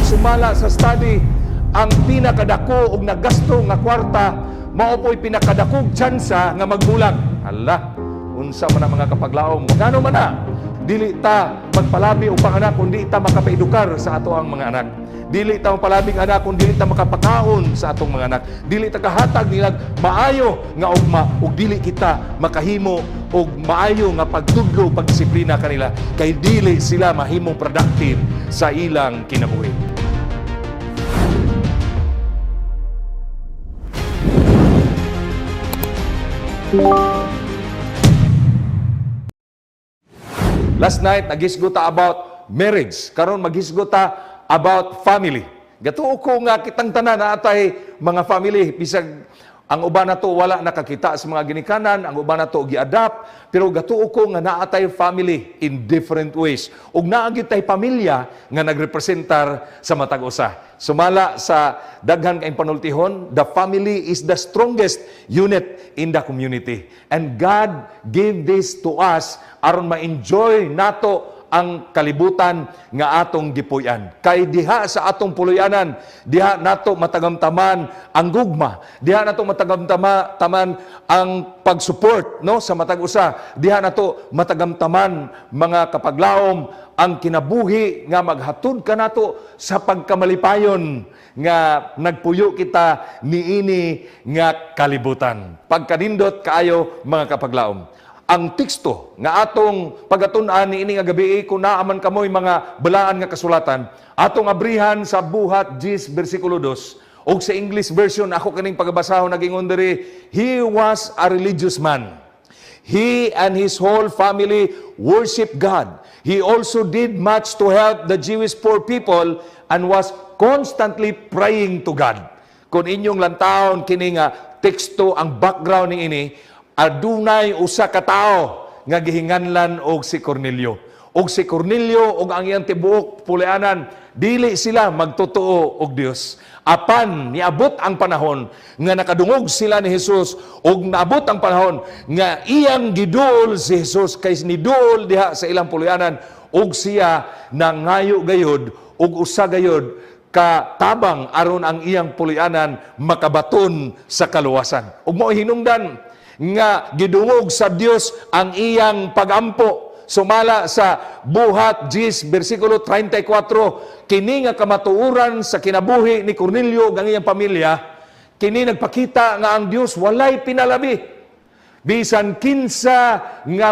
sumala sa study, ang pinakadako og nagasto nga kwarta mao po'y pinakadakog tsansa nga magbulag. Hala, unsa man ang mga kapaglaom, ngano man na, dili ta magpalabi upang anak kundi ta makapaedukar sa ato ang mga anak. Dili ta palabing anak kung dili ta makapakaon sa atong mga anak. Dili ta kahatag nilang maayo nga ugma ug dili kita makahimo og maayo nga pagtudlo, pagdisiplina kanila kay dili sila mahimong productive sa ilang kinabuhi. Last night nagisgot ta about marriage. Karon maghisgot ta about family. Gatuo ko nga kitang tanan na atay mga family, bisag ang uban nato wala nakakita sa mga ginikanan, ang uban nato gi-adapt, pero gatuo ko nga naatay family in different ways. Ug naagi tay pamilya nga nagrepresentar sa matag usa. Sumala sa daghan kay panultihon, the family is the strongest unit in the community. And God gave this to us aron ma-enjoy nato ang kalibutan nga atong gipuy-an. Kay diha sa atong puluyanan, diha nato matagamtaman ang gugma, diha nato matagamtaman ang pag-support no sa matag usa, diha nato matagamtaman mga kapaglaom ang kinabuhi nga maghatod kanato sa pagkamalipayon nga nagpuyo kita niini nga kalibutan. Pagkanindot kaayo mga kapaglaom. Ang teksto nga atong pagatun-an niini nga gabi kung naaman kamoy mga balaan nga kasulatan, atong abrihan sa Buhat 10 bersikulo 2 og sa English version ako kaning pagabasahon nagingon diri, he was a religious man. He and his whole family worship God. He also did much to help the Jewish poor people and was constantly praying to God. Kung inyong lantawon kini nga teksto ang background ni ini, adunay usa ka tawo nga gihinganlan og si Cornelio. Og si Cornelio og ang iyang tibuok pulianan, dili sila magtotoo og Dios. Apan niabot ang panahon nga nakadungog sila ni Jesus og naabot ang panahon nga iyang giduol si Jesus kay niduol diha sa ilang pulianan og siya nangayo gayod og usa gayod katabang aron ang iyang pulianan makabaton sa kaluwasan. Ug mao hinungdan nga gidungog sa Dios ang iyang pagampo. Sumala sa Buhat 10 bersikulo 34, kini nga kamatuoran sa kinabuhi ni Cornelio ang iyang pamilya, kini nagpakita nga ang Dios walay pinalabi. Bisan kinsa nga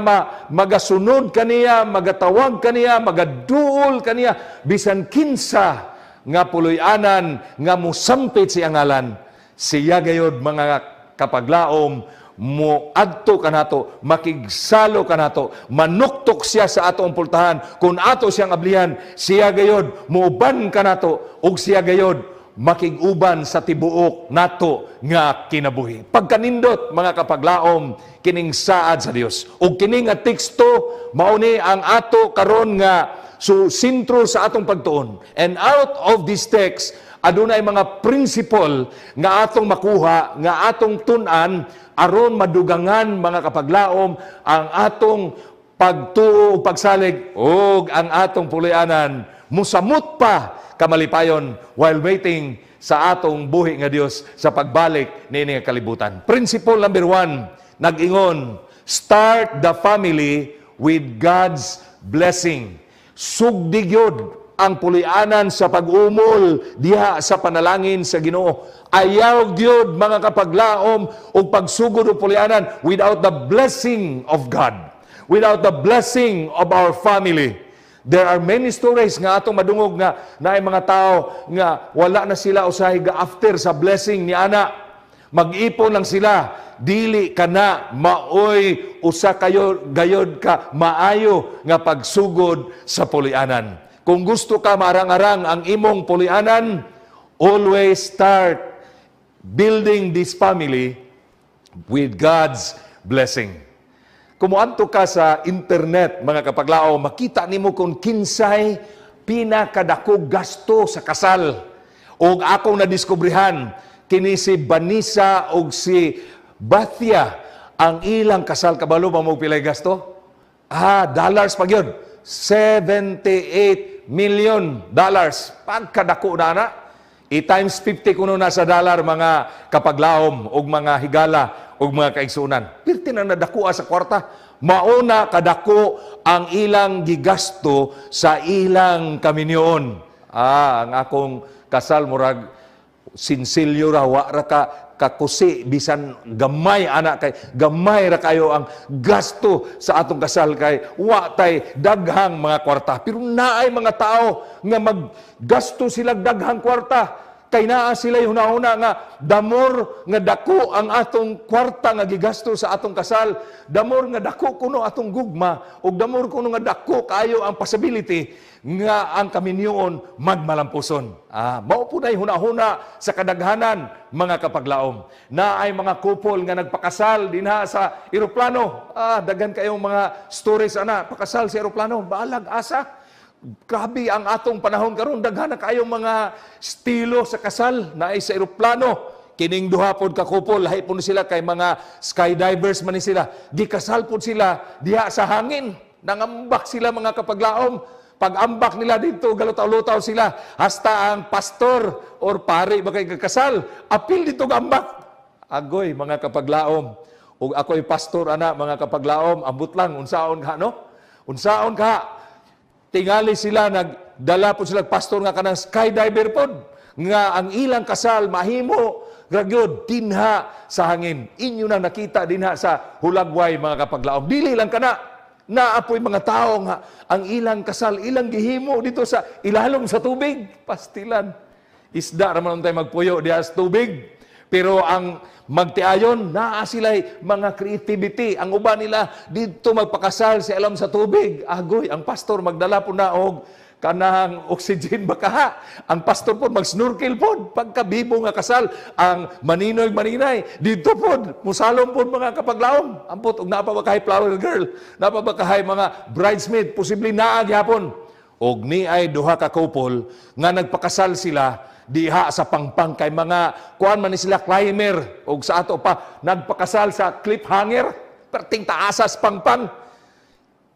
magasunod kaniya, magatawag kaniya, magaduol kaniya, bisan kinsa nga puloy-anan nga musampit siya ngalan, siya gayod mga kapaglaom mo adto kanato, makigsalo kanato, manuktok siya sa ato ang pultahan. Kung ato siyang ablihan, siya gayod muuban kanato ug siya gayod makiguban sa tibuok nato nga kinabuhi. Pagkanindot mga kapaglaom kining saad sa Dios. Ug kini nga teksto mao ni ang ato karon nga sentro sa atong pagtuon. And out of this text adunay mga principle nga atong makuha, nga atong tun-an aron madugangan mga kapaglaom ang atong pagtuo ug pagsalig ug ang atong puloy-anan musamot pa kamalipayon while waiting sa atong buhi nga Dios sa pagbalik niini nga kalibutan. Principle number 1, nag-ingon, start the family with God's blessing. Sugdi gyud ang pulianan sa pag-umol diha sa panalangin sa Ginoo. Ayaw gyud mga kapaglaom og pagsugod og pulianan without the blessing of God, without the blessing of our family. There are many stories nga atong madungog nga naay mga tao nga wala na sila usahay ga after sa blessing ni ana. Mag-ipon lang sila, dili kana maoy usa kayo gayod ka maayo nga pagsugod sa pulianan. Kung gusto ka marang-arang ang imong pulianan, always start building this family with God's blessing. Kumuadto ka sa internet, mga kapaglaom, makita nimo kung kinsay pinakadakog gasto sa kasal. Og akong nadiskubrihan, kini si Vanessa og si Bathia, ang ilang kasal kabalo ba mo pilay gasto? Dollars pa gyud. $78 million. Pagkadako na. I-times 50 kuno na sa dollar mga kapaglaom o mga higala o mga kaigsunan. Pirti na nadako sa kwarta. Mauna kadako ang ilang gigasto sa ilang kaminyoon. Ang akong kasal murag sinsilyo ra, wa ra ka kakusi bisan gamay anak kay gamay ra kayo ang gasto sa atong kasal kay wa tay daghang mga kwarta, pero naay mga tao nga maggasto sila daghang kwarta kay naa sila hunahuna nga damor nga dako ang atong kwarta nga gigasto sa atong kasal, damor nga dako kuno atong gugma ug damor kuno nga dako kayo ang possibility nga ang kaminyoon magmalampuson. Mao po na'y hunahuna sa kadaghanan mga kapaglaom. Na ay mga couple nga nagpakasal dinha sa eroplano. Daghan kayong mga stories ana, pakasal sa eroplano, balag asa. Grabe ang atong panahon karon, daghan na kayong mga estilo sa kasal na ay sa eroplano. Kining duha pod ka couple, lahi po sila kay mga skydivers man ni sila. Gikasal pod sila diha sa hangin. Nangambak sila mga kapaglaom. Pag-ambak nila dito, galutaw-lutaw sila. Hasta ang pastor or pari ba kay kakasal, apil dito gambak. Agoy, mga kapaglaom. O ako'y pastor, ana, mga kapaglaom, ambot lang, unsaon ka, no? Unsaon ka? Tingali sila, nagdala po sila, pastor nga kanang skydiver po. Nga ang ilang kasal, mahimo, ragyod, dinha sa hangin. Inyo na nakita dinha sa hulagway, mga kapaglaom. Dili lang ka na. Naapoy mga tao nga ang ilang kasal, ilang gihimo dito sa ilalom sa tubig. Pastilan. Isda raman tayo magpuyo diha sa tubig. Pero ang magtiayon, naa sila'y mga creativity. Ang uban nila dito magpakasal sa ilalom sa tubig. Agoy, ang pastor magdala po na og kanang oxygen baka. Ang pastor po mag-snorkel po. Pagkabibo nga kasal, ang maninoy-maninay. Dito po, musalom po mga kapaglaom. Ampot, og napabakahay flower girl. Napabakahay mga bridesmaid. Posible naag hapon. Og ni ay duha ka couple nga nagpakasal sila diha sa pangpang kay mga kuan man ni sila climber. Og sa ato pa, nagpakasal sa cliffhanger. Perting taasas pangpang.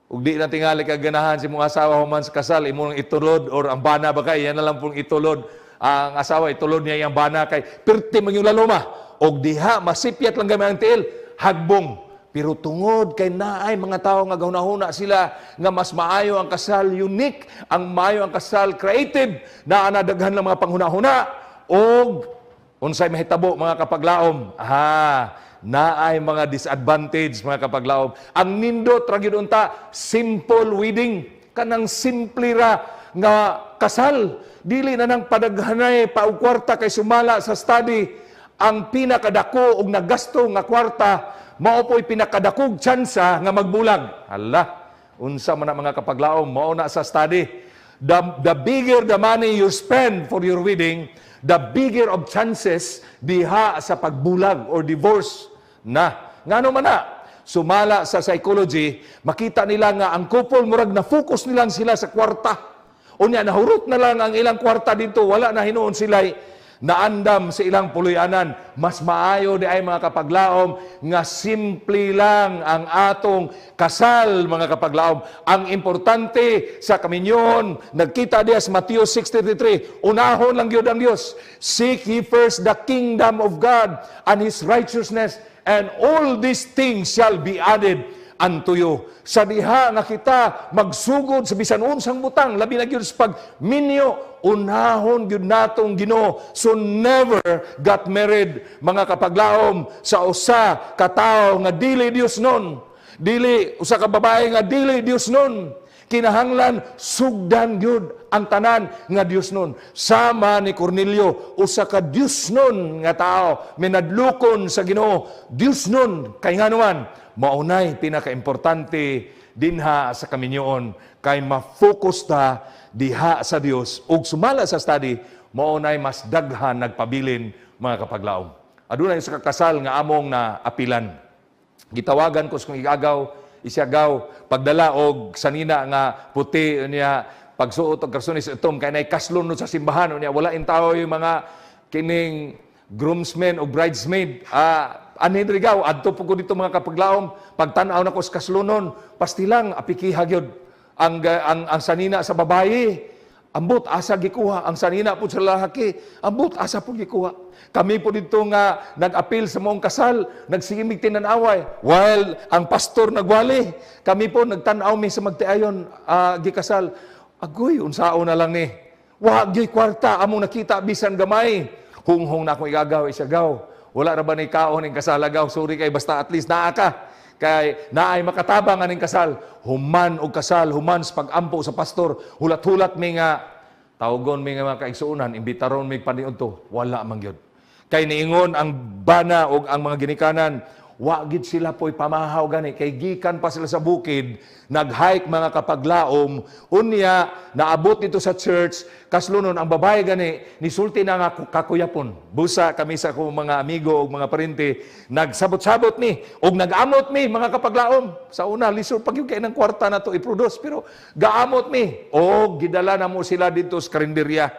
Ug di na tingali kaganahan si mong asawa human sa kasal, imong itulod or ang bana ba kay yan na lang pong itulod. Ang asawa itulod niya yung bana kay pirti man yung laloma. Og diha masipyat lang gamay ang tiil, hagbong. Pero tungod kay naay mga tao nga gahunahuna sila nga mas maayo ang kasal unique, ang maayo ang kasal creative, na anadaghan lang mga panghunahuna og unsay mahitabo mga kapaglaom. Naay mga disadvantage mga kapaglaom. Ang nindot ra gyud unta simple wedding, kanang simple ra nga kasal, dili na nang padaghanay pa og kwarta kay sumala sa study. Ang pinakadako og nagasto nga kwarta mao po'y pinakadakog tsansa nga magbulag. Unsa man na mga kapaglaom, mao na sa study. The bigger the money you spend for your wedding, the bigger of chances diha sa pagbulag or divorce na. Ngano man na, sumala sa psychology, makita nila nga ang couple murag na focus nilang sila sa kwarta. Unya nahurot na lang ang ilang kwarta dito, wala na hinuon sila naandam sa ilang puluyanan. Mas maayo di ay mga kapaglaom nga simple lang ang atong kasal mga kapaglaom. Ang importante sa kaminyon, nagkita diya sa Matthew 6:33, unahon lang gyud ang Dios. Seek ye first the kingdom of God and His righteousness, and all these things shall be added unto you. Sa diha nga kita magsugod sa bisan unsang butang, labi na gyud sa pagminyo, unahon gyud natong Ginoo. So never got married mga kapaglaom sa usa ka tawo nga dili Dios nun. Dili usa ka babae nga dili Dios nun. Kinahanglan sugdan gyud ang tanan nga Dios nun. Sama ni Cornelio, usa ka Dios nun nga tao, minadlukon sa Ginoo. Dios nun kay nganuman maunay pinakaimportante dinha sa kaminyoon kay ma-focus ta diha sa Dios ug sumala sa study maunay mas daghan nagpabilin mga kapaglaom. Adunay sa kakasal nga among na apilan. Gitawagan ko sa kong igagaw, isyagaw, pagdala og sanina nga puti niya, pagsuot og karsonis itom kay nay kaslon no sa simbahan niya, wala in tao yung mga kining groomsmen o bridesmaid. Anhidrigaw, adto po ko dito mga kapaglaom, pagtanaw na ko sa kaslunon, pastilang apikiha gyud ang sanina sa babae. Ambot asa gikuha ang sanina po sa lalaki. Ambot asa po gikuha. Kami po dito nga nag-apil sa mong kasal, nagsigimig tinanaway. While ang pastor nagwali, kami po nagtanaw mi sa magtiayon gikasal. Agoy, unsao na lang ni. Wa gyud kwarta among nakita bisan gamay. Hung-hung na ako igagaw isagaw. Wala ra ba ni kaon ning kasalagaw? Sorry kay basta at least naa ka. Kay naay makatabang aning kasal, human og kasal, human sa pag-ampo sa pastor, hulat-hulat mi nga tawgon mi nga mga kaigsuonan, imbitaron mi paniudto, wala man gyud. Kay niingon ang bana og ang mga ginikanan, wa gid sila po'y pamahaw gani kay gikan pa sila sa bukid, nag-hike mga kapaglaom, unya naabot dito sa church, kaslunon ang babae gani nisulti na nga kakuyapon. Busa kami sa akong mga amigo ug mga parente, nagsabot-sabot mi ug nag-amot mi mga kapaglaom. Sa una lisod pag yung kay ng kwarta na to i-produce pero gaamot mi og gidala na mo sila dito sa karinderya.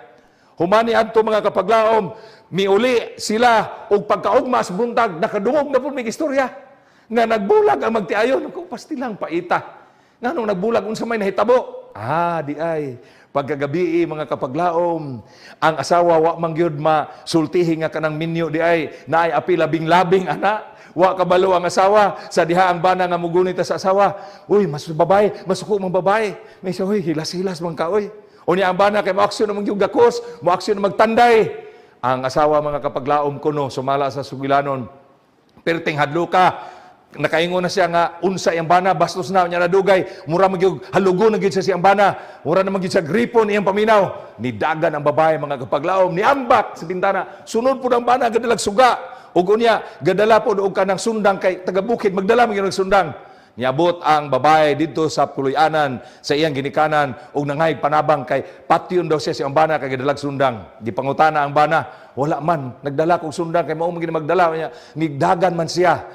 Humani adto mga kapaglaom, miuli sila og pagkaugma sa buntag nakadungog na pud mig istorya nga nagbulag ang magtiayon ko pastilang paita. Nganong nagbulag unsa may nahitabo? Di ay pagkagabi mga kapaglaom, ang asawa wa man gyud masultihi nga kanang minyo di ay naay apil labing-labing ana. Wa kabalo ang asawa sa diha ang bana nga mugunit sa asawa. Uy, mas babae, masuko mang babae. May siya, uy, hilas-hilas man ka, uy. Unya ang bana kay mo-aksyon namang yung gakos, mo-aksyon na magtanday. Ang asawa mga kapaglaom kuno sumala sa sugilanon. Perting hadlo ka. Nakaingon na siya nga unsa iyang bana bastos na nya nadugay. Mura magyug halugo na gyud sa siyang bana. Mura na magyud sa gripon iyang paminaw. Nidagan ang babae mga kapaglaom, niambak sa bintana. Sunod pud ang bana gadalag suga. Ug unya gadala pod og kanang sundang kay taga-bukid magdala man gyud sundang. Niabot ang babae dito sa Puloy-anan sa iyang ginikanan ug nangay panabang kay patyon daw siya sa bana kay gidalag sundang. Gipangutana ang bana, wala man nagdala kog sundang kay mao man gid magdala niya. Nidagan man siya.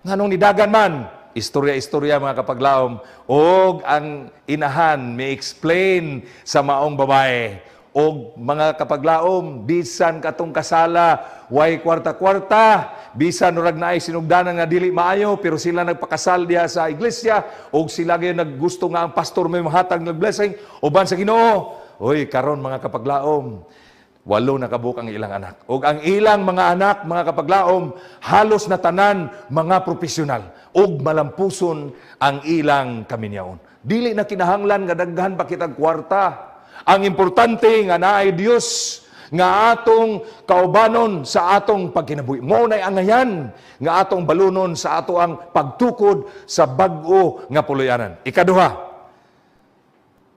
Nganong nidagan man? Istorya-istorya mga kapaglaom og ang inahan may explain sa maong babae. Og mga kapaglaom, bisan katong kasala, way kwarta-kwarta, bisan urag naay sinugdanan nga dili maayo, pero sila nagpakasal diha sa iglesia, og sila gyud naggusto nga ang pastor may mahatag ng blessing, uban sa Ginoo. Oy, karon mga kapaglaom, 8 na kabuk ang ilang anak. Og ang ilang mga anak, mga kapaglaom, halos na tanan mga profesional, og malampuson ang ilang kaminyaon. Dili na kinahanglan nga daghan pa kitag kwarta. Ang importante nga naay Dios nga atong kaubanon sa atong pagkinabuhi. Mao nay angayan nga atong balunon sa ato ang pagtukod sa bag-o nga puloy-anan. Ikaduha,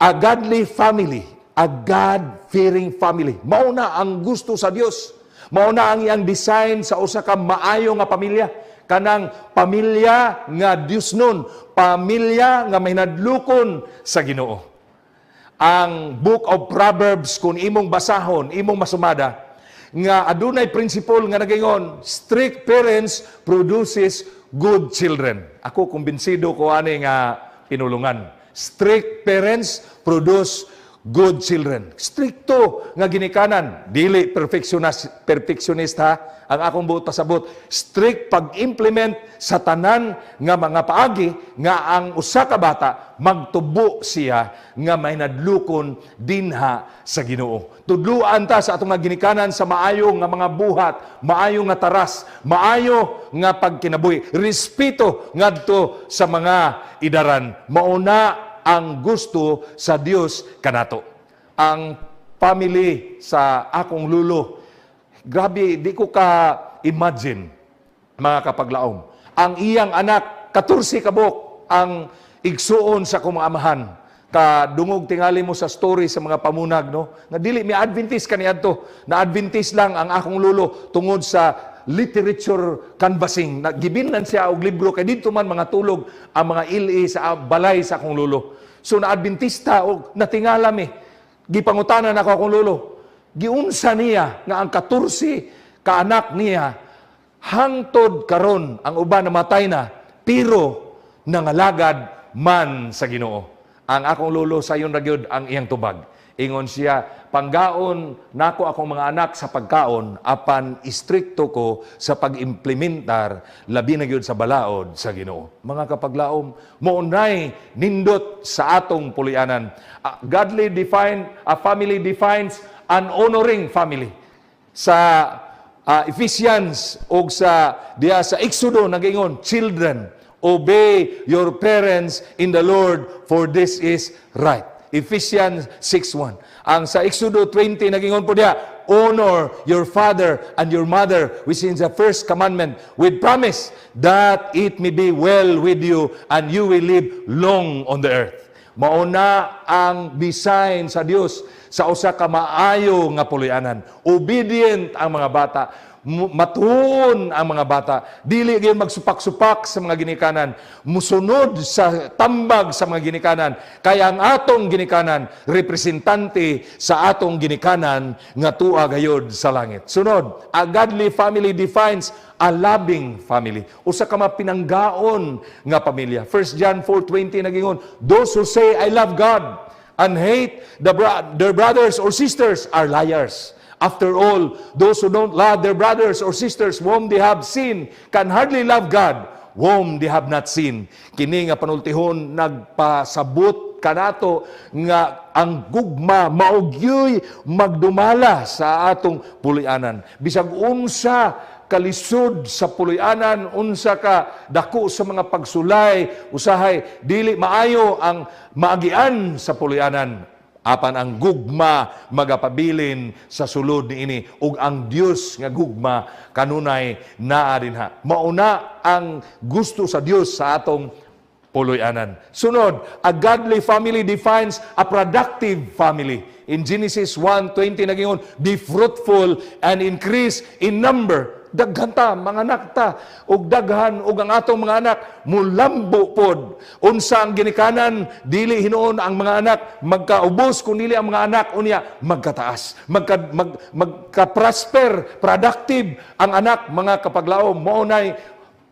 a godly family, a God-fearing family. Mao na ang gusto sa Dios. Mao na ang iyang design sa usa ka maayo nga pamilya. Kanang pamilya nga Dios nun, pamilya nga mahinadlukon sa Ginoo. Ang Book of Proverbs, kung imong basahon, imong masumada, nga adunay principle nga nagingon, strict parents produces good children. Ako kumbinsido ko ani nga pinulungan. Strict parents produce good children. Stricto nga ginikanan, dili perfectionist ha. Ang akong buot pasabot, strict pag-implement sa tanan nga mga paagi nga ang usa ka bata magtubo siya nga may nadlukon dinha sa Ginoo. Tudluan ta sa atong mga ginikanan sa maayo nga mga buhat, maayo nga taras, maayo nga pagkinabuhi, respeto ngadto sa mga idaran. Mauna ang gusto sa Dios kanato. Ang family sa akong lulo, grabe, di ko ka-imagine, mga kapaglaom. Ang iyang anak, 14 kabok, ang igsuon sa kong amahan. Kadungog tingali mo sa story sa mga pamunag, no? Nga dili, may Adventist kaniadto. Na Adventist lang ang akong lulo tungod sa literature canvassing. Nagibinan siya og libro, kay dito man mga tulog ang mga ili sa balay sa akong lulo. So na Adventista, og natingala mi, gipangutanan ako akong lulo. Giunsa niya nga ang 14 kaanak niya hangtod karon ang uban namatay na pero nangalagad man sa Ginoo. Ang akong lolo sayon ra gyud ang iyang tubag. Ingon siya, panggaon nako akong mga anak sa pagkaon apan istrikto ko sa pag-implementar labi na gyud sa balaod sa Ginoo. Mga kapaglaom, maunay nindot sa atong pulianan. A family defines an honoring family. Sa Ephesians o sa Exodo nagingon, children, obey your parents in the Lord, for this is right. Ephesians 6:1. Ang sa Exodo 20 nagingon po diya, honor your father and your mother, which is the first commandment, with promise that it may be well with you and you will live long on the earth. Mauna ang design sa Dios sa usa ka maayo nga pulianan. Obedient ang mga bata, matuon ang mga bata, dili gyud magsupak-supak sa mga ginikanan, musunod sa tambag sa mga ginikanan, kaya ang atong ginikanan representante sa atong ginikanan nga tuwa gayud sa langit. Sunod, a godly family defines a loving family. Usa ka mapinanggaon nga pamilya. 1 John 4:20 nagingon, those who say I love God and hate their brothers or sisters are liars. After all, those who don't love their brothers or sisters whom they have seen can hardly love God whom they have not seen. Kini nga panultihon nagpasabot kanato nga ang gugma maugyoy magdumala sa atong pulianan. Bisag unsa kalisod sa pulianan, unsa ka dako sa mga pagsulay, usahay dili maayo ang maagian sa pulianan. Apan ang gugma magapabilin sa sulod niini ug ang Dios nga gugma kanunay naa dinha. Mauna ang gusto sa Dios sa atong puloy-anan. Sunod, a godly family defines a productive family. In Genesis 1:20 nagingon, be fruitful and increase in number. Daghan ta, mga anak ta, ug daghan, ug ang atong mga anak, mulambo pod. Unsa ang ginikanan, dili hinuon ang mga anak magkaubos, kung dili ang mga anak, unya, magkataas. Magka-prosper, productive ang anak, mga kapaglaom, maunay,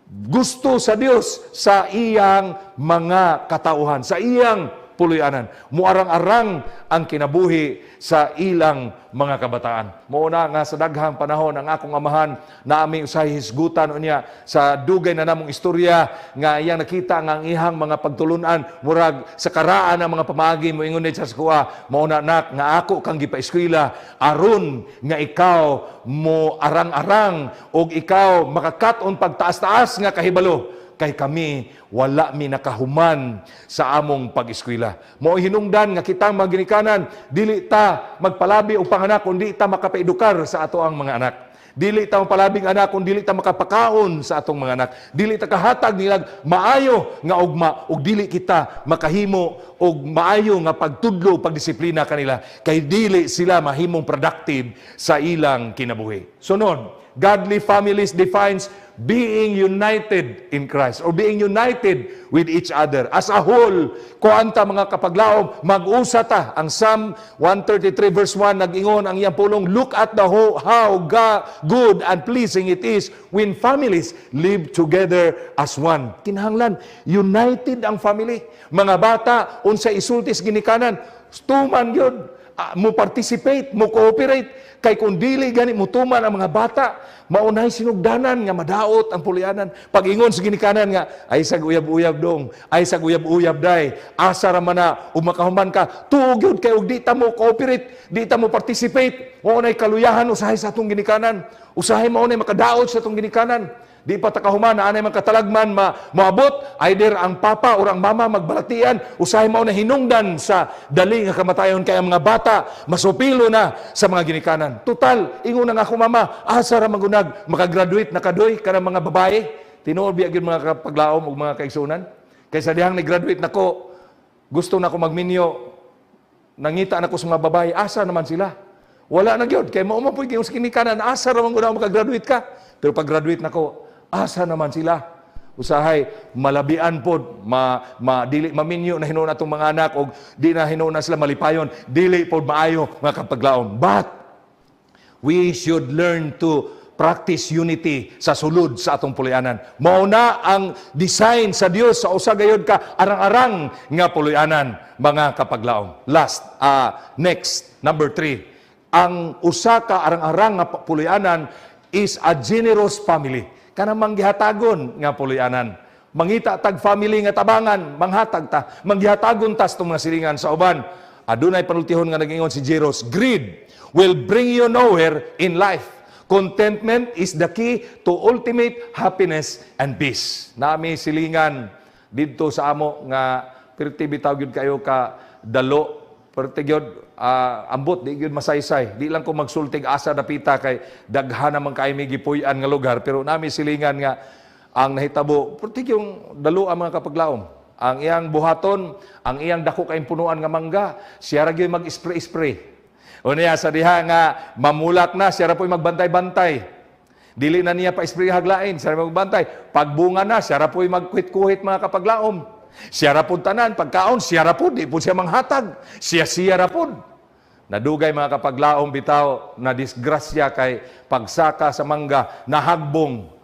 gusto sa Dios sa iyang mga katauhan, sa iyang puloy-anan. Muarang-arang ang kinabuhi sa ilang mga kabataan. Mauna nga sa daghang panahon ang akong amahan na aming usahay hisgutan unya sa dugay na namong istorya nga iyang nakita nga ang ihang mga pagtulunan murag sa karaan ang mga pamaagi mo ingon sa kuha. Mauna nak nga ako kang gipaeskwela aron nga ikaw mo arang-arang og ikaw makakat-on pagtaas-taas nga kahibalo. Kay kami, wala mi nakahuman sa among pag-eskwela. Mo hinungdan nga kitang mga ginikanan, dili ta magpalabi o panganak kung di ta makapaedukar sa ato ang mga anak. Dili ta palabing anak kung dili ta makapakaon sa atong mga anak. Dili ta kahatag nilag maayo nga ugma ug dili kita makahimo og maayo nga pagtudlo pagdisiplina kanila kay dili sila mahimong productive sa ilang kinabuhi. Sunod, godly families defines being united in Christ or being united with each other. As a whole, kuanta mga kapaglaom, mag-usa ta. Ang Psalm 133 verse 1, nag-ingon ang iyang pulong, look at how good and pleasing it is when families live together as one. Kinahanglan, united ang family. Mga bata, unsa isultis ginikanan, tuman yun. Mo participate, mo cooperate, kay kung dili gani mo tuman ang mga bata, maunay sinugdanan nga madaot ang pulianan. Pag-ingon sa ginikanan nga, ay sag uyab-uyab dong, ay sag uyab-uyab day, asa ra man na, umakahuman ka, tuog yun, kay di ta mo cooperate, di ta mo participate, maunay kaluyahan, usahay sa atong ginikanan, usahay maunay makadaot sa atong ginikanan. Di pa takahuman na anay man katalagman maabot, either ang papa o ang mama magbalatian, usahay mao na hinungdan sa dali nga kamatayon kay ang mga bata masupilo na sa mga ginikanan. Total, ingon nga ako mama, asa ra magunag makagraduate na kadoy kanang mga babae. Tinuod biya gyud mga kapaglaom ug mga kaigsunan. Kay sa dihang ni-graduate nako, gusto na ko magminyo, nangita na ko sa mga babae, asa naman sila? Wala na gyud kay mao man puy gyud sa ginikanan, asa ra man gud makagraduate ka. Pero pag graduate nako, asa naman sila? Usahay, malabian pod, dili maminyo na hinuon atong mga anak o di na hinuon na sila malipayon, dili pod maayo mga kapaglaom. But we should learn to practice unity sa sulod sa atong puloy-anan. Mao na ang design sa Dios sa usa gayud ka arang-arang nga puloy-anan, mga kapaglaom. Next, number 3. Ang usa ka arang-arang nga puloy-anan is a generous family. Kanang manggihatagon nga puloy-anan. Mangita tag family nga tabangan, manghatag ta, manggihatagon tas tong mga silingan sa uban. Adunay panultihon nga nag-ingon si Jairus, greed will bring you nowhere in life. Contentment is the key to ultimate happiness and peace. Nami silingan dito sa amo nga perti bitaw gyud kayo ka dalo, perti gyud ambot di gyud masaysay. Di lang ko magsultig asa dapita kay daghan naman kay may gipuy-an nga lugar, pero nami silingan nga ang nahitabo perti yung dalo ang mga kapaglaom. Ang iyang buhaton, ang iyang dako kay punuan nga mangga, siya ra gyud mag-spray-spray. O niya sa diha nga mamulak na, siya ra po'y magbantay-bantay. Dili na niya pa-spray haglain, siya ra magbantay. Pagbunga na, siya ra po'y magkuhit-kuhit mga kapaglaom. Siya ra pud tanan, pagkaon, siya ra pud, di pud siya manghatag. Siya ra pud. Nadugay mga kapaglaom bitaw na disgrasya kay pagsaka sa mangga, nahagbong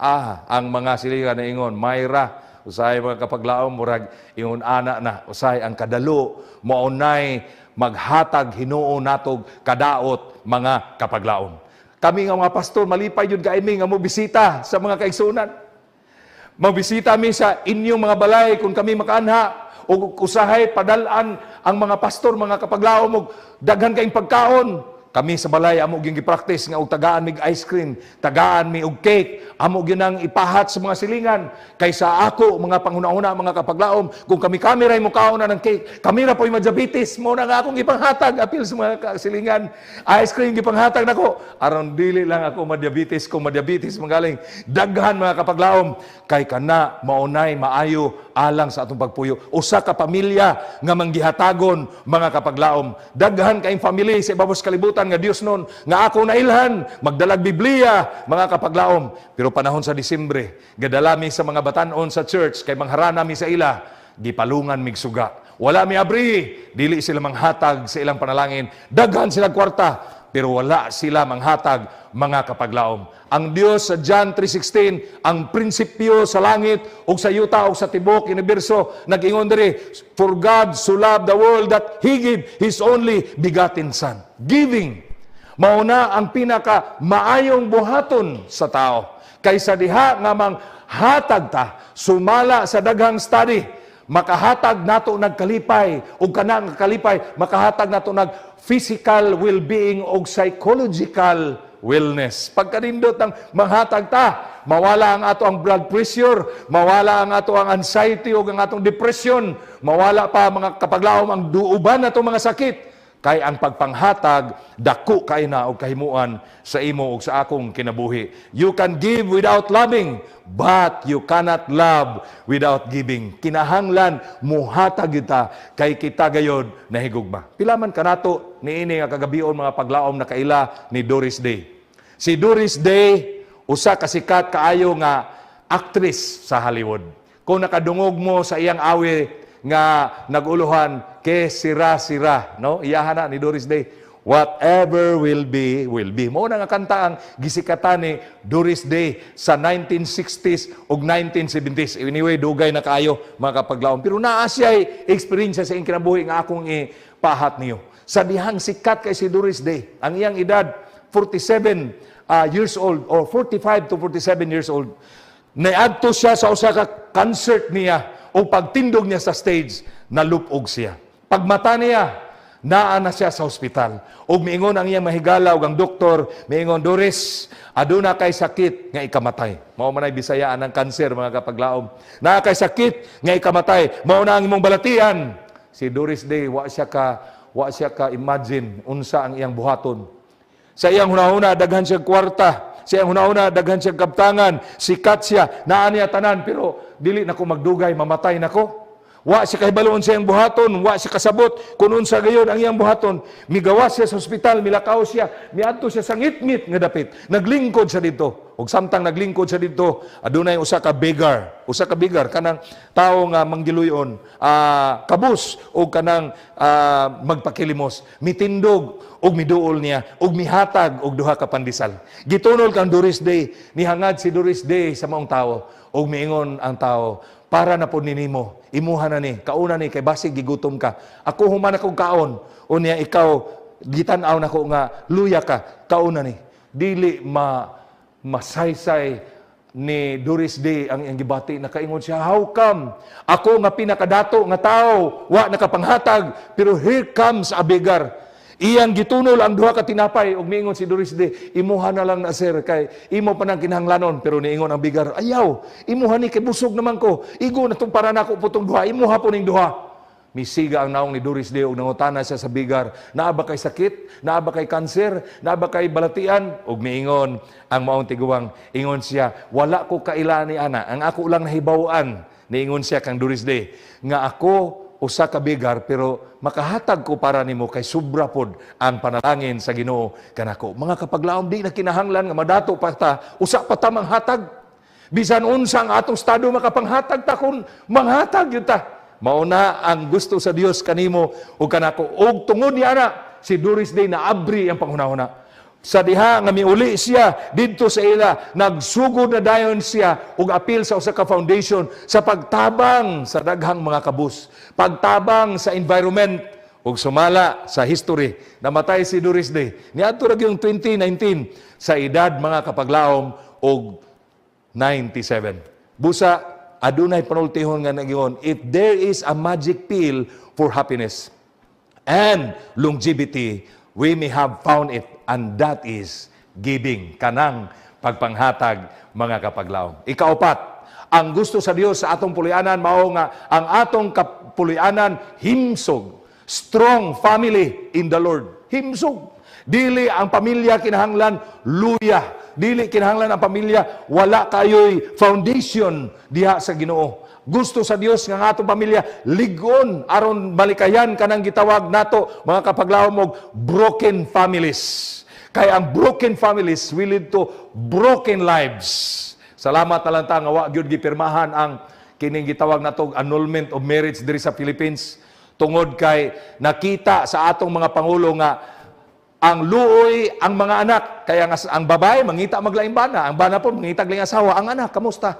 ang mga silingan na ingon, Mayra, usay mga kapaglaom, murag ingon ana na, usay ang kadalo, maunay, maghatag hinuon natog kadaot mga kapaglaom. Kami nga mga pastor, malipay yun kaimi nga mo bisita sa mga kaigsunan. Magbisita mi sa inyong mga balay kung kami makaanha o usahay padalaan ang mga pastor, mga kapaglaom og daghan kaayong pagkaon. Kami sa balay amo gyud gi-practice nga og tagaan mig ice cream, tagaan mi og cake, amo gyud nang ipahat sa mga silingan. Kaysa ako mga panghuna-una mga kapaglaom, kung kami ray mo kaon na ng cake, kami ra po'y madiabetes, mo na nga akong ipanghatag apil sa mga silingan. Ice cream gipanghatag nako, aron dili lang ako madiabetes, kung madiabetes magaling. Daghan mga kapaglaom kay kana maunay maayo alang sa atong pagpuyo. Usa ka pamilya nga manggihatagon mga kapaglaom. Daghan kaayong family sa ibabaw sa kalibutan nga Dios nun, nga ako nailhan, magdalag Biblia, mga kapaglaom. Pero panahon sa Disyembre, gadalami sa mga batanon sa church, kay mangharana mi sa ila, gipalungan mig suga. Wala mi abri, dili sila manghatag sa ilang panalangin. Daghan sila kwarta, pero wala sila manghatag, mga kapaglaom. Ang Dios sa John 3:16, ang prinsipyo sa langit, o sa yuta, o sa tibok, universo, nag-ingon diri, for God so loved the world that He gave His only begotten Son. Giving, mauna ang pinaka maayong buhaton sa tao. Kaysa diha nga manghatag ta, sumala sa daghang study, makahatag nato nagkalipay, o kanang kalipay, makahatag nato nag physical well-being o psychological wellness. Pagkanindot ng manghatag ta, mawala ang ato ang blood pressure, mawala ang ato ang anxiety o ang atong depression, mawala pa mga kapaglaom ang duuban na itong mga sakit. Kay ang pagpanghatag, dako kay na og kahimuan sa imo ug sa akong kinabuhi. You can give without loving, but you cannot love without giving. Kinahanglan muhatag kita kay kita gayod nahigugma. Pilaman kanato niini nga kagabion mga paglaom na kaila ni Doris Day. Si Doris Day usa ka sikat kaayo nga actress sa Hollywood. Kung nakadungog mo sa iyang awi nga naguluhan ke sira-sira, no? Iyahan na ni Doris Day. Whatever will be, will be. Mao na nga kanta ang gisikatan ni Doris Day sa 1960s ug 1970s. Anyway, dugay na kaayo mga kapaglaom. Pero naa siya'y experience sa iyang kinabuhi nga akong ipahat niyo. Sa dihang sikat kay si Doris Day, ang iyang edad 47 years old or 45 to 47 years old. Naadto siya sa usa ka concert niya o pagtindog niya sa stage, nalupog siya. Pagmata niya, naa na siya sa ospital. O miingon ang iyang mahigala o ang doktor, miingon, Doris, aduna kay sakit nga ikamatay. Mao man ay bisayaan ng kanser, mga kapaglaom. Naa kay sakit nga ikamatay. Mao na ang imong balatian. Si Doris Day, wa siya ka imagine unsa ang iyang buhaton. Sa iyang hunahuna, daghan siya kwarta. Sa iyang hunahuna, daghan siya kaptangan. Sikat siya, naa niya tanan, pero dili na ko magdugay, mamatay na ko. Wa siya kahibaloon sa iyang buhaton, wa siya kasabot kung unsa gayon ang iyang buhaton. Migawas siya sa ospital, milakaw siya, miadto siya sa ngit-ngit nga dapit. Naglingkod siya dito. Ug samtang naglingkod siya dito, adunay usa ka beggar kanang tawo nga manggiluyon, kabus o kanang magpakilimos, mitindog og miduol niya og mihatag og duha ka pandisal. Gitunol kang Doris Day, nihangad si Doris Day sa maong tawo og miingon ang tawo, para na po ninimo, imuha na ni, kauna ni, kay basig gigutom ka. Ako human akong kaon, o niya ikaw, gitanaw na ko nga, luya ka, kauna ni. Dili masaysay ni Doris Day ang iyang gibati, nakaingon siya, how come? Ako nga pinakadato nga tao, wa nakapanghatag, pero here comes a beggar. Iyang gitunol ang duha ka tinapay ug miingon si Doris Day, imuha na lang na sir kay imo pa nang kinahanglanon. Pero niingon ang bigar, ayaw, imuha ni kay busog naman ko. Igo na tong para nako putong duha, imuha po ning duha. Misiga ang naong ni Doris Day ug nangutana siya sa bigar, naa ba kay sakit, naa ba kay kanser, naa ba kay balatian? Ug miingon ang maong tiguwang, ingon siya, wala ko kaila ni ana, ang ako lang nahibaw-an. Niingon siya kang Doris Day nga ako usa ka bigar pero makahatag ko para nimo kay sobra pod ang panalangin sa Ginoo kanako. Mga kapaglaom, di na kinahanglan nga madato pa ta, usa pa ta manghatag. Bisan unsa ang atong estado makapanghatag ta kun manghatag yun ta. Mauna ang gusto sa Dios kanimo o kanako. Og tungod niya na si Doris Day na abri ang panghunahuna. Sa diha nga miuli siya didto sa ila, nagsugod na dayon siya og apil sa usa ka foundation sa pagtabang sa daghang mga kabus, pagtabang sa environment ug sumala sa history. Namatay si Doris Day niadto ra gyung 2019 sa edad mga kapaglaom og 97. Busa adunay panultihon nga nagingon, if there is a magic pill for happiness and longevity, we may have found it, and that is giving, kanang pagpanghatag mga kapaglaom. Ikaapat, ang gusto sa Dios sa atong pulianan mao nga ang atong kapulianan himsog, strong family in the Lord. Himsog. Dili ang pamilya kinahanglan luya. Dili kinahanglan ang pamilya wala kayo'y foundation diha sa Ginoo. Gusto sa Dios nga atong pamilya ligon aron malikayan kanang gitawag nato mga kapaglaom og broken families. Kay ang broken families will lead to broken lives. Salamat na lang ta nga wa gyud gipirmahan ang kining gitawag nato annulment of marriage diri sa Philippines tungod kay nakita sa atong mga pangulo nga ang luoy ang mga anak, kaya nga ang babae mangita maglaing bana, ang bana po mangita maglaing asawa, ang anak kamusta?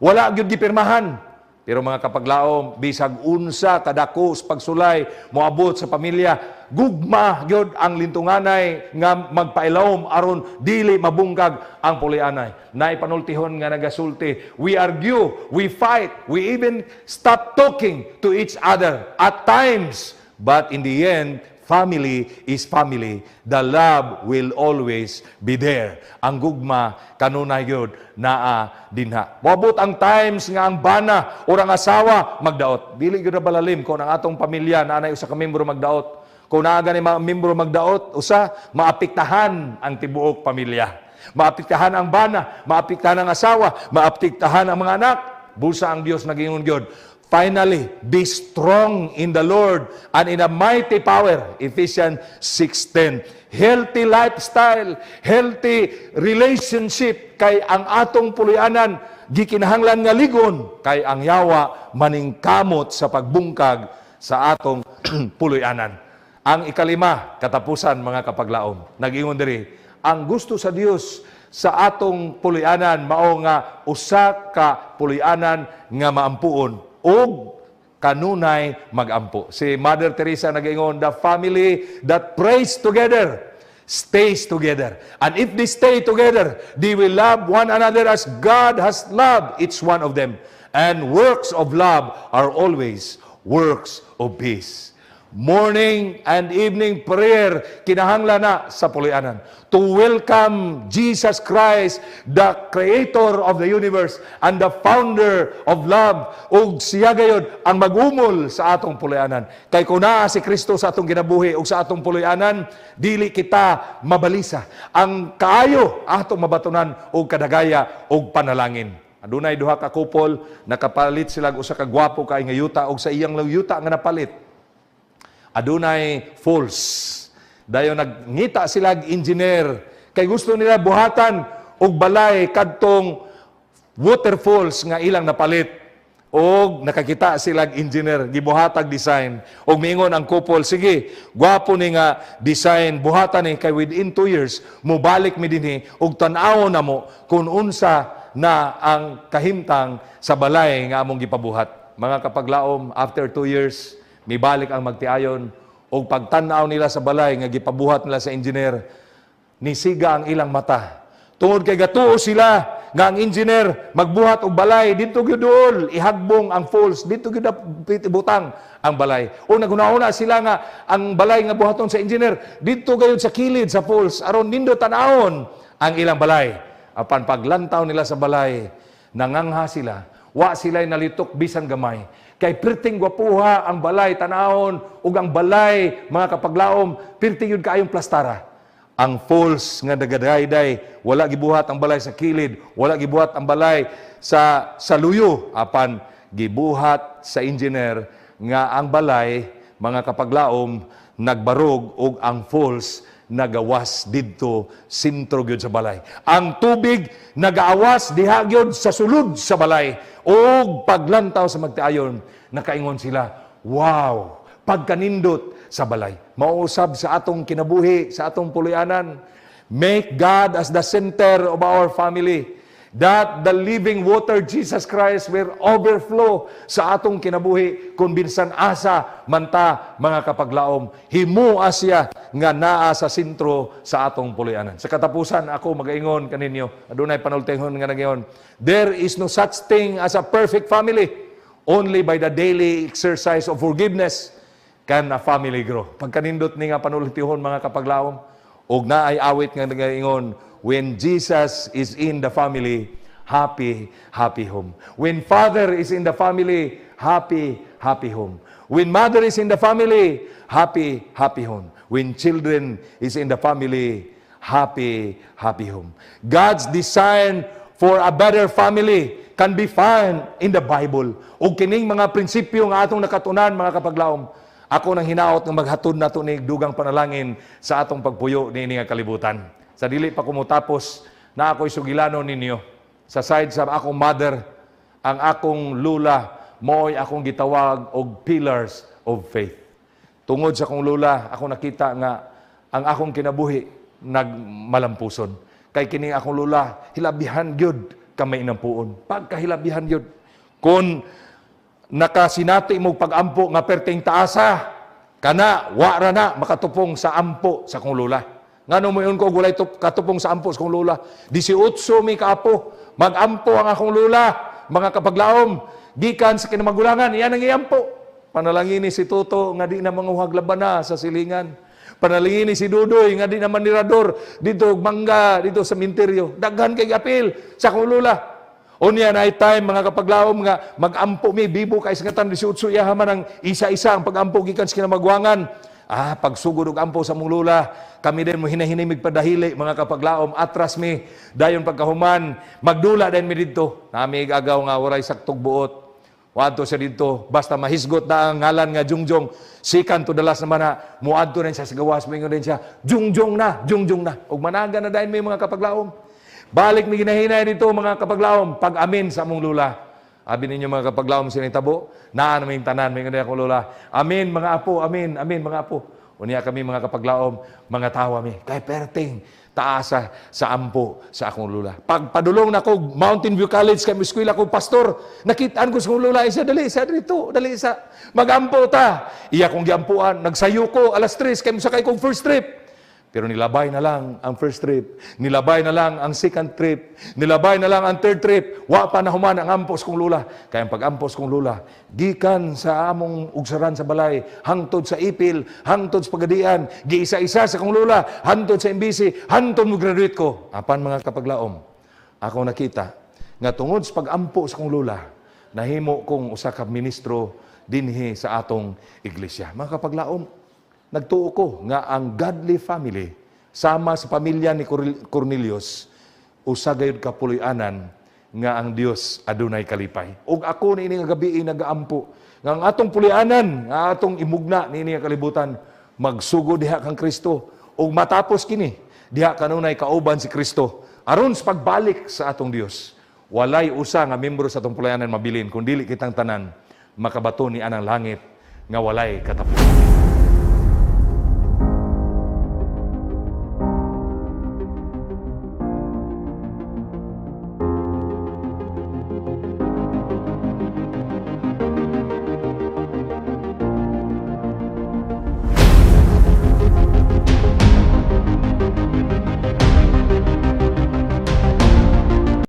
Wala gyud gipirmahan. Pero mga kapaglaom, bisag unsa kadako sa pagsulay moabot sa pamilya, gugma gyud ang lintunganay nga magpailawom aron dili mabungkag ang pulianay. Naay panultihon nga nagasulti, we argue, we fight, we even stop talking to each other at times, but in the end family is family. The love will always be there. Ang gugma kanunay gyud naa dinha. Moabot ang times nga ang bana o ang asawa magdaot. Dili gyud balalim kung ang atong pamilya na anay usa ka membro magdaot. Kung naa gani mga membro magdaot, usa maapektahan ang tibuok pamilya. Maapektahan ang bana, maapektahan ang asawa, maapektahan ang mga anak. Busa ang Dios nagingon gyud. Finally, be strong in the Lord and in a mighty power. Ephesians 6:10. Healthy lifestyle, healthy relationship kay ang atong pulianan gikinahanglan nga ligon kay ang yawa maningkamot sa pagbungkag sa atong pulianan. Ang ikalima, katapusan mga kapaglaom. Nag-ingon diri, ang gusto sa Dios sa atong pulianan mao nga usa ka pulianan nga maampuon og kanunay magampo. Si Mother Teresa nag-ingon, the family that prays together stays together. And if they stay together, they will love one another as God has loved each one of them. And works of love are always works of peace. Morning and evening prayer kinahanglan na sa pulianan to welcome Jesus Christ, the creator of the universe and the founder of love, ug siya gayud ang magumol sa atong pulianan. Kay kung naa si Kristo sa atong ginabuhi ug sa atong pulianan, dili kita mabalisa. Ang kaayo atong mabatunan og kadagaya og panalangin. Adunay duha ka couple, nakapalit sila usa ka gwapo kay nga yuta og sa iyang yuta nga napalit. Adunay false. Dayon nagngita sila engineer kay gusto nila buhatan og balay kadtong waterfalls nga ilang napalit. Og nakakita sila engineer gibuhatag design og miingon ang couple, sige, gwapo ni nga design buhatan ni kay within 2 years mobalik mi dinhi og tan-awon namo kung unsa na ang kahimtang sa balay nga among gipabuhat. Mga kapaglaom, after 2 years, mibalik ang magtiayon o pagtanaw nila sa balay nga gipabuhat nila sa engineer, nisiga ang ilang mata. Tungod kay gatuo sila nga ang engineer magbuhat og balay, dito gyud ihagbong ang falls, dito gyud butang ang balay. O nagunahuna sila nga ang balay nga buhaton sa engineer, dito gayud sa kilid sa falls, aron nindo tan-awon ang ilang balay. Apan paglantaw nila sa balay, nangangha sila, wa sila'y nalitok bisan gamay. Kay perting gwapuha ang balay, tanahon, ug ang balay, mga kapaglaom, perting yun kaayong plastara. Ang falls nga nagadayday, wala gibuhat ang balay sa kilid, wala gibuhat ang balay sa luyo. Apan gibuhat sa engineer nga ang balay, mga kapaglaom, nagbarog ug ang falls nagawas didto sentro gyud sa balay. Ang tubig nagaawas diha gyud sa sulod sa balay. Og paglantaw sa magtiayon, nakaingon sila, wow, pagkanindot sa balay. Mausab sa atong kinabuhi, sa atong puloy-anan. Make God as the center of our family. That the living water, Jesus Christ, will overflow sa atong kinabuhi kung binsan asa manta mga kapaglaom. Himua siya nga naa sa sentro sa atong puloy-anan. Sa katapusan, ako magaingon kaninyo, adunay panultingon nga nagyon, there is no such thing as a perfect family. Only by the daily exercise of forgiveness can a family grow. Pagkanindot ni nga panultihon mga kapaglaom, og naay awit nga nagaingon, when Jesus is in the family, happy, happy home. When father is in the family, happy, happy home. When mother is in the family, happy, happy home. When children is in the family, happy, happy home. God's design for a better family can be found in the Bible. O kining mga prinsipyo nga atong nakatunan, mga kapaglaom, ako nang hinaot ng maghatod na ito ni dugang panalangin sa atong pagpuyo ni nga kalibutan. Sa dili pa kumutapos na ako'y sugilano ninyo. Sa side sa akong mother, ang akong lula, mo'y akong gitawag og pillars of faith. Tungod sa akong lula, ako nakita nga ang akong kinabuhi nagmalampuson. Kay kining akong lula, hilabihan gyud kamay ng puon. Pagkahilabihan gyud. Kung nakasinati mo pag-ampo nga perting taasa, kana, wara na, makatupong sa ampo sa akong lula. Nga nung mayon ko gulay katupong sa ampo sa akong lula. 18 mi kaapo, mag-ampo ang akong lula, mga kapaglaom, gikan sa kinamagulangan, iyan ang iampo. Panalangin ni si Toto, nga di na manguhag laban na sa silingan. Panalangin ni si Dudoy, nga di na manirador, dito mangga, dito sa minteryo. Daghan kay apil sa akong lula. Unya na time, mga kapaglaom, nga mag-ampo mi, bibo kay sangatan 18, iyahaman ang isa-isa ang pag-ampo gikan sa kinamagulangan. Pagsugod og ampo sa mong lula, kami din mo hinahinimig padahili, mga kapaglaom, atras mi, dayon pagkahuman, magdula din mi dito. Nami agaw nga waray saktog buot. Wadto siya dito, basta mahisgot na ang ngalan nga Jungjong, sikan to dalas naman na, muadto rin siya sa gawas, mingon din siya, Jungjong na, Jungjong na. Og managa na dayon mi mga kapaglaom. Balik mi ginahinay dito mga kapaglaom, pag-amin sa mong lula. Abi ninyo mga kapaglaom sinitabo, naa namin tanan, may nga akong lula. Amin mga apo, amin, amin mga apo. Unya kami mga kapaglaom, mga tawa mi. Kay perting, taasa sa ampo sa akong lula. Pagpadulong na ko, Mountain View College, kay eskwela ko pastor, nakitaan ko sa akong lula, isa dito, dali isa. Mag-ampo ta. Iya kong giampuan, nagsayo ko, alas 3, kay musakay kong first trip. Pero nilabay na lang ang first trip, nilabay na lang ang second trip, nilabay na lang ang third trip, wa pa na human ang ampos kong lula. Kaya ang pag-ampos kong lula, gikan sa among ugsaran sa balay, hangtod sa ipil, hangtod sa pagadian, giisa-isa sa kong lula, hangtod sa imbisi, hangtod mo graduate ko. Apan mga kapaglaom, ako nakita, nga tungod sa pag-ampo sa kong lula, nahimo kong usa ka ministro dinhi sa atong iglesia. Mga kapaglaom, nagtuo ko nga ang godly family sama sa pamilya ni Cornelius usa gayud kapuloy-anan nga ang Dios adunay kalipay. Ug ako niini nga gabi nagaampo nga ang atong pulianan, nga atong imugna niini nga kalibutan, magsugo diha kang Kristo ug matapos kini diha kanunay kauban si Kristo aron sa pagbalik sa atong Dios. Walay usa nga membro sa atong pulianan mabilin kun dili kitang tanan makabato ni anang langit nga walay katapusan.